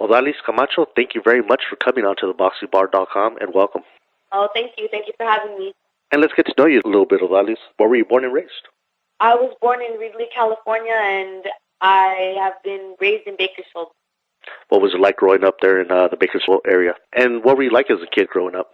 ODALYS Camacho, thank you very much for coming onto the BoxingBar.com and welcome. Oh, thank you. Thank you for having me. And let's get to know you a little bit, ODALYS. Where were you born and raised? I was born in Ridley, California, and I have been raised in Bakersfield. What was it like growing up there in the Bakersfield area? And what were you like as a kid growing up?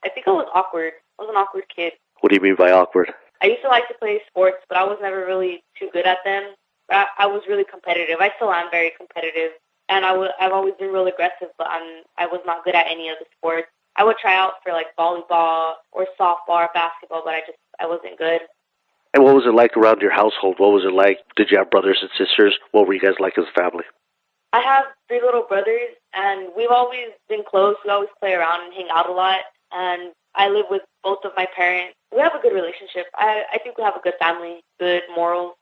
I think I was awkward. I was an awkward kid. What do you mean by awkward? I used to like to play sports, but I was never really too good at them. But I was really competitive. I still am very competitive. And I've always been real aggressive, but I was not good at any of the sports. I would try out for like volleyball or softball or basketball, but I wasn't good. And what was it like around your household? What was it like? Did you have brothers and sisters? What were you guys like as a family? I have 3 little brothers, and we've always been close. We always play around and hang out a lot. And I live with both of my parents. We have a good relationship. I think we have a good family, good morals.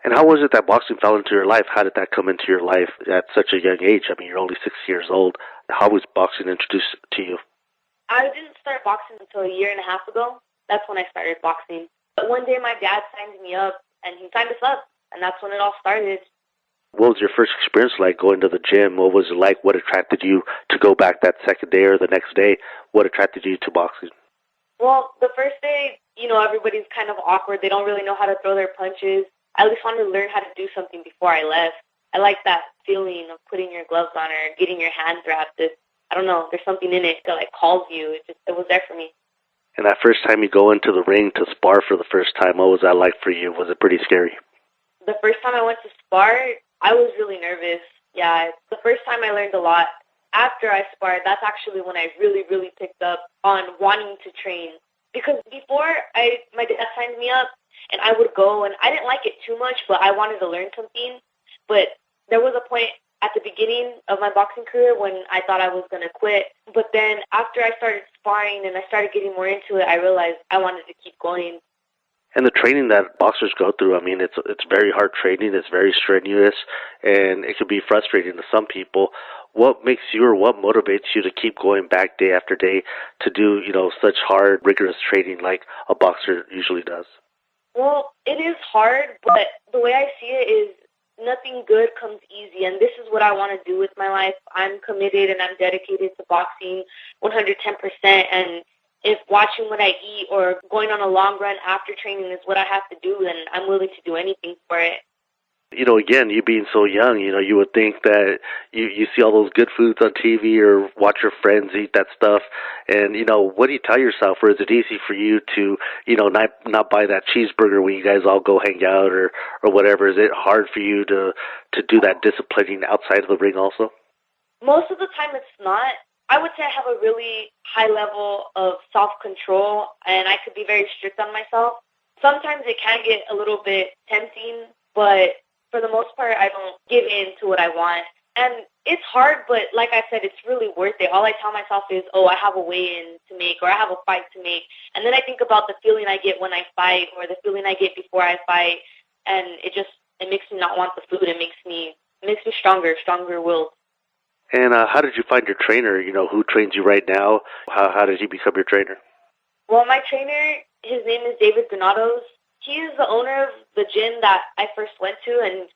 And how was it that boxing fell into your life? How did that come into your life at such a young age? I mean, you're only 6 years old. How was boxing introduced to you? I didn't start boxing until a year and a half ago. That's when I started boxing. But one day my dad signed me up, and he signed us up, and that's when it all started. What was your first experience like going to the gym? What was it like? What attracted you to go back that second day or the next day? What attracted you to boxing? Well, the first day, everybody's kind of awkward. They don't really know how to throw their punches. I at least wanted to learn how to do something before I left. I like that feeling of putting your gloves on or getting your hands wrapped. I don't know, there's something in it that like calls you. It was there for me. And that first time you go into the ring to spar for the first time, what was that like for you? Was it pretty scary? The first time I went to spar, I was really nervous. Yeah, the first time I learned a lot. After I sparred, that's actually when I really, really picked up on wanting to train. Because before, my dad signed me up, and I would go, and I didn't like it too much, but I wanted to learn something. But there was a point at the beginning of my boxing career when I thought I was going to quit. But then after I started sparring and I started getting more into it, I realized I wanted to keep going. And the training that boxers go through, I mean, it's very hard training. It's very strenuous, and it can be frustrating to some people. What makes you or what motivates you to keep going back day after day to do, such hard, rigorous training like a boxer usually does? Well, it is hard, but the way I see it is nothing good comes easy, and this is what I want to do with my life. I'm committed and I'm dedicated to boxing 110%, and if watching what I eat or going on a long run after training is what I have to do, then I'm willing to do anything for it. Again, you being so young, you would think that you see all those good foods on TV or watch your friends eat that stuff. And, what do you tell yourself? Or is it easy for you to, not buy that cheeseburger when you guys all go hang out or whatever? Is it hard for you to do that disciplining outside of the ring also? Most of the time it's not. I would say I have a really high level of self-control, and I could be very strict on myself. Sometimes it can get a little bit tempting, but for the most part, I don't give in to what I want. And it's hard, but like I said, it's really worth it. All I tell myself is, I have a weigh-in to make or I have a fight to make. And then I think about the feeling I get when I fight or the feeling I get before I fight, and it makes me not want the food. It makes me stronger-willed. And how did you find your trainer? Who trains you right now? How did he become your trainer? Well, my trainer, his name is David Donatos. He is the owner of the gym that I first went to, and,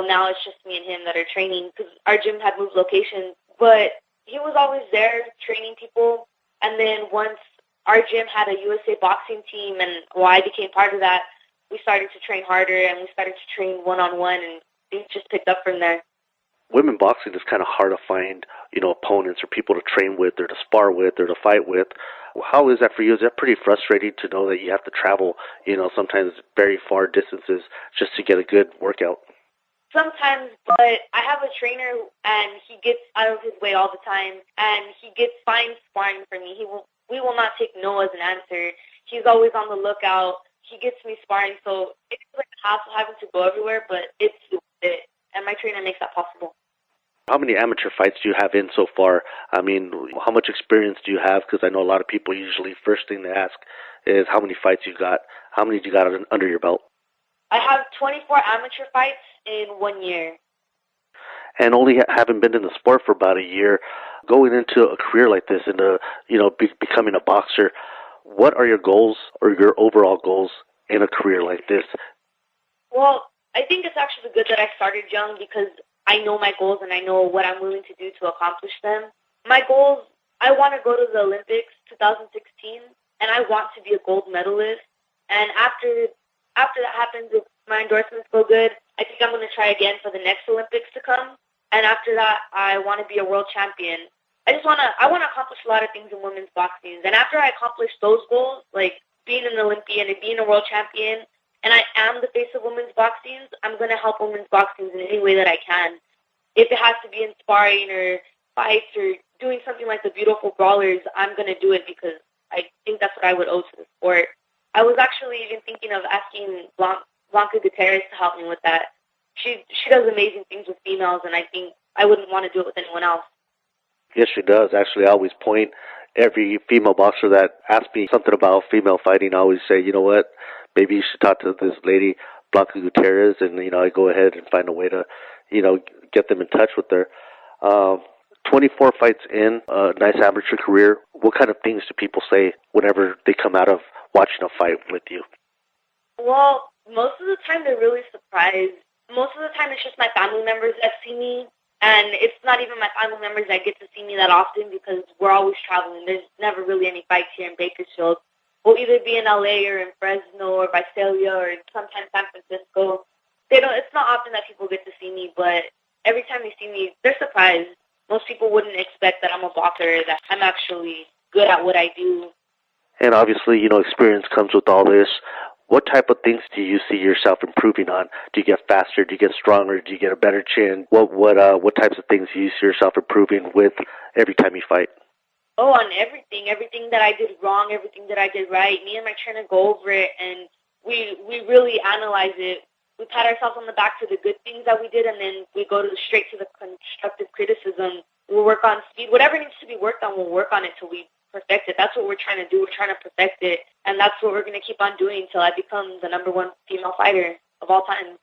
now it's just me and him that are training because our gym had moved locations. But he was always there training people, and then once our gym had a USA boxing team, and I became part of that, we started to train harder, and we started to train one-on-one, and things just picked up from there. Women boxing is kind of hard to find, opponents or people to train with or to spar with or to fight with. How is that for you? Is that pretty frustrating to know that you have to travel, sometimes very far distances just to get a good workout? Sometimes, but I have a trainer, and he gets out of his way all the time, and he gets fine sparring for me. We will not take no as an answer. He's always on the lookout. He gets me sparring, so it's like a hassle having to go everywhere, but it's worth it, and my trainer makes that possible. How many amateur fights do you have in so far? I mean, how much experience do you have? Because I know a lot of people usually first thing they ask is how many fights you got. How many do you got under your belt? I have 24 amateur fights in 1 year. And only having been in the sport for about a year, going into a career like this, into becoming a boxer, what are your goals or your overall goals in a career like this? Well, I think it's actually good that I started young because I know my goals and I know what I'm willing to do to accomplish them. My goals, I want to go to the Olympics 2016, and I want to be a gold medalist. And after that happens, if my endorsements go good, I think I'm going to try again for the next Olympics to come. And after that, I want to be a world champion. I want to accomplish a lot of things in women's boxing. And after I accomplish those goals, like being an Olympian and being a world champion, and I am the face of women's boxing, I'm going to help women's boxing in any way that I can. If it has to be in sparring or fights or doing something like the beautiful brawlers, I'm going to do it because I think that's what I would owe to the sport. I was actually even thinking of asking Blanca Gutierrez to help me with that. She does amazing things with females, and I think I wouldn't want to do it with anyone else. Yes, she does. Actually, I always point every female boxer that asks me something about female fighting. I always say, you know what, maybe you should talk to this lady, Blanca Gutierrez, and, I go ahead and find a way to, get them in touch with her. 24 fights in, a nice amateur career. What kind of things do people say whenever they come out of watching a fight with you? Well, most of the time they're really surprised. Most of the time it's just my family members that see me. And it's not even my family members that get to see me that often because we're always traveling. There's never really any fights here in Bakersfield. We'll either be in LA or in Fresno or Visalia or sometimes San Francisco. It's not often that people get to see me, but every time they see me, they're surprised. Most people wouldn't expect that I'm a boxer, that I'm actually good at what I do. And obviously, experience comes with all this. What type of things do you see yourself improving on? Do you get faster? Do you get stronger? Do you get a better chin? What types of things do you see yourself improving with every time you fight? Oh, on everything. Everything that I did wrong, everything that I did right. Me and my trainer go over it, and we really analyze it. We pat ourselves on the back for the good things that we did, and then we go straight to the constructive criticism. We'll work on speed. Whatever needs to be worked on, we'll work on it till we perfect it. That's what we're trying to do. We're trying to perfect it, and that's what we're going to keep on doing until I become the #1 female fighter of all time.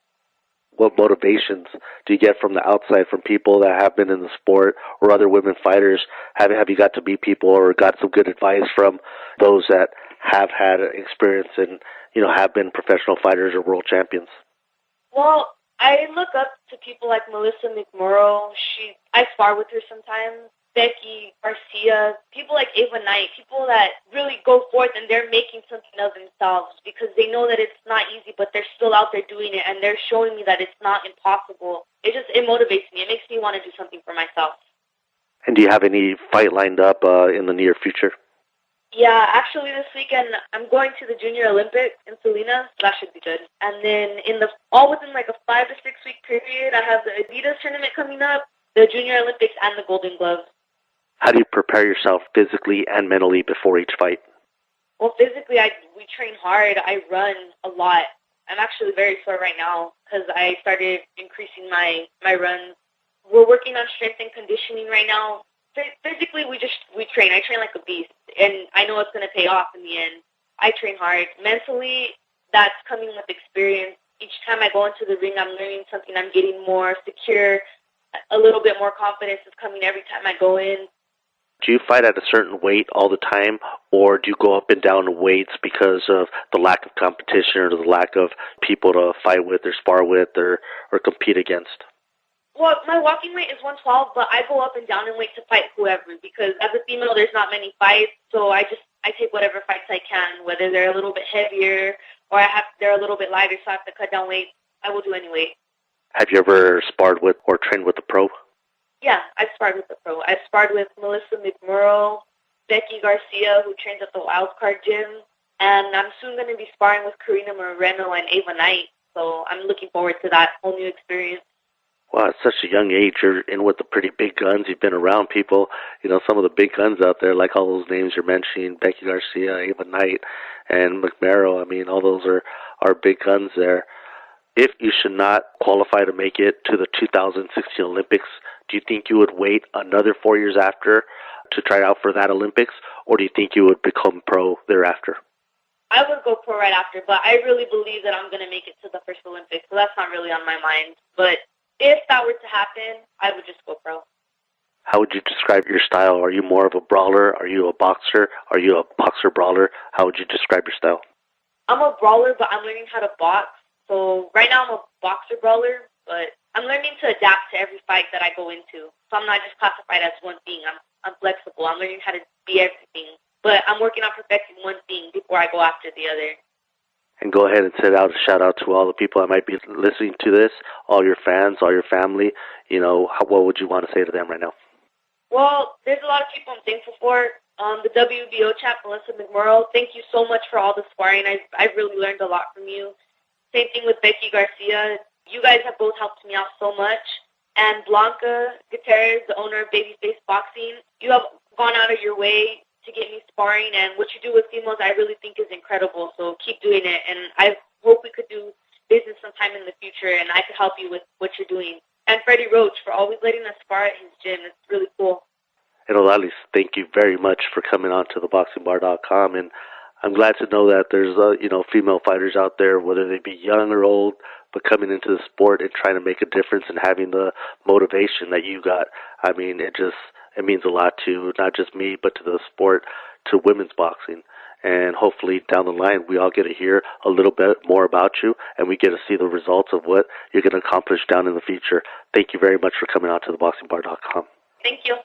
What motivations do you get from the outside, from people that have been in the sport or other women fighters? Have you got to meet people or got some good advice from those that have had experience and have been professional fighters or world champions? Well, I look up to people like Melissa McMurrow. I spar with her sometimes. Becky Garcia, people like Ava Knight, people that really go forth and they're making something of themselves because they know that it's not easy, but they're still out there doing it, and they're showing me that it's not impossible. It motivates me. It makes me want to do something for myself. And do you have any fight lined up in the near future? Yeah, actually this weekend I'm going to the Junior Olympics in Salina, so that should be good. And then all within like a 5 to 6 week period, I have the Adidas tournament coming up, the Junior Olympics, and the Golden Gloves. How do you prepare yourself physically and mentally before each fight? Well, physically, we train hard. I run a lot. I'm actually very sore right now because I started increasing my runs. We're working on strength and conditioning right now. Physically, we train. I train like a beast, and I know it's going to pay off in the end. I train hard. Mentally, that's coming with experience. Each time I go into the ring, I'm learning something. I'm getting more secure. A little bit more confidence is coming every time I go in. Do you fight at a certain weight all the time, or do you go up and down in weights because of the lack of competition or the lack of people to fight with or spar with or compete against? Well, my walking weight is 112, but I go up and down in weight to fight whoever because as a female, there's not many fights, so I take whatever fights I can, whether they're a little bit heavier or they're a little bit lighter, so I have to cut down weight. I will do any weight. Have you ever sparred with or trained with a pro? Yeah, I've sparred with a pro. I've sparred with Melissa McMurrow, Becky Garcia, who trains at the Wildcard Gym, and I'm soon going to be sparring with Karina Moreno and Ava Knight, so I'm looking forward to that whole new experience. Wow, at such a young age, you're in with the pretty big guns. You've been around people, some of the big guns out there, like all those names you're mentioning, Becky Garcia, Ava Knight, and McMurrow. I mean, all those are big guns there. If you should not qualify to make it to the 2016 Olympics, do you think you would wait another 4 years after to try out for that Olympics, or do you think you would become pro thereafter? I would go pro right after, but I really believe that I'm going to make it to the first Olympics, so that's not really on my mind. But if that were to happen, I would just go pro. How would you describe your style? Are you more of a brawler? Are you a boxer? Are you a boxer-brawler? How would you describe your style? I'm a brawler, but I'm learning how to box. So right now I'm a boxer-brawler, but I'm learning to adapt to every fight that I go into. So I'm not just classified as one thing. I'm flexible. I'm learning how to be everything. But I'm working on perfecting one thing before I go after the other. And go ahead and send out a shout out to all the people that might be listening to this, all your fans, all your family. What would you want to say to them right now? Well, there's a lot of people I'm thankful for. The WBO champ, Melissa McMurrow, thank you so much for all the sparring. I've really learned a lot from you. Same thing with Becky Garcia. You guys have both helped me out so much. And Blanca Gutierrez, the owner of Babyface Boxing, you have gone out of your way to get me sparring, and what you do with females I really think is incredible, so keep doing it, and I hope we could do business sometime in the future, and I could help you with what you're doing. And Freddie Roach for always letting us spar at his gym. It's really cool. And ODALYS, thank you very much for coming on to theboxingbar.com, and I'm glad to know that there's female fighters out there, whether they be young or old, but coming into the sport and trying to make a difference and having the motivation that you got. I mean, it means a lot to not just me, but to the sport, to women's boxing. And hopefully down the line, we all get to hear a little bit more about you, and we get to see the results of what you're going to accomplish down in the future. Thank you very much for coming on to theboxingbar.com. Thank you.